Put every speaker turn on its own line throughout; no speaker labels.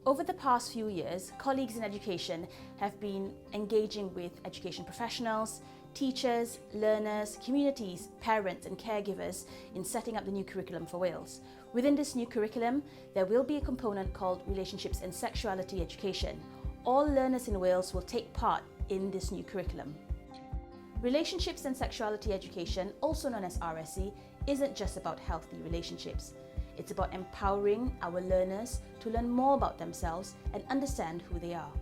Over the past few years, colleagues in education have been engaging with education professionals, teachers, learners, communities, parents and caregivers in setting up the new curriculum for Wales. Within this new curriculum, there will be a component called Relationships and Sexuality Education. All learners in Wales will take part in this new curriculum. Relationships and Sexuality Education, also known as RSE, isn't just about healthy relationships. It's about empowering our learners to learn more about themselves and understand who they are.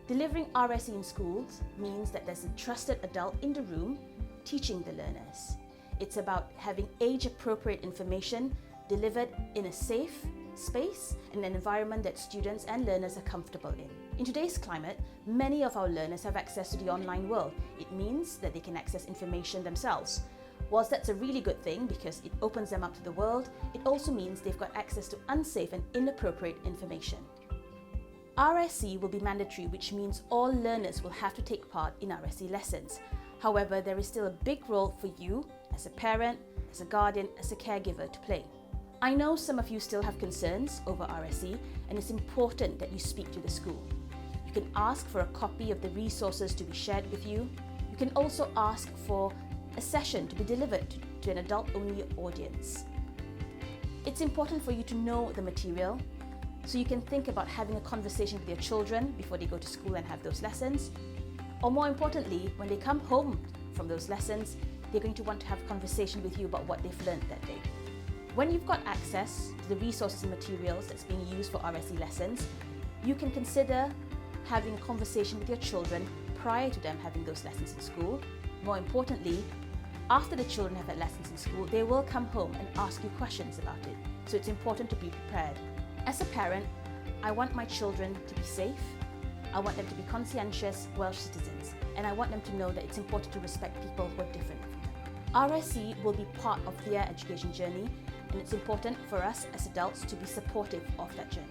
Delivering RSE in schools means that there's a trusted adult in the room teaching the learners. It's about having age-appropriate information delivered in a safe space and an environment that students and learners are comfortable in. In today's climate, many of our learners have access to the online world. It means that they can access information themselves. Whilst that's a really good thing because it opens them up to the world, it also means they've got access to unsafe and inappropriate information. RSE will be mandatory, which means all learners will have to take part in RSE lessons. However, there is still a big role for you as a parent, as a guardian, as a caregiver to play. I know some of you still have concerns over RSE, and it's important that you speak to the school. You can ask for a copy of the resources to be shared with you. You can also ask for a session to be delivered to an adult-only audience. It's important for you to know the material, so you can think about having a conversation with your children before they go to school and have those lessons. Or more importantly, when they come home from those lessons, they're going to want to have a conversation with you about what they've learned that day. When you've got access to the resources and materials that's being used for RSE lessons, you can consider having a conversation with your children prior to them having those lessons in school. More importantly, after the children have had lessons in school, they will come home and ask you questions about it. So it's important to be prepared. As a parent, I want my children to be safe. I want them to be conscientious Welsh citizens, and I want them to know that it's important to respect people who are different from them. RSE will be part of their education journey, and it's important for us as adults to be supportive of that journey.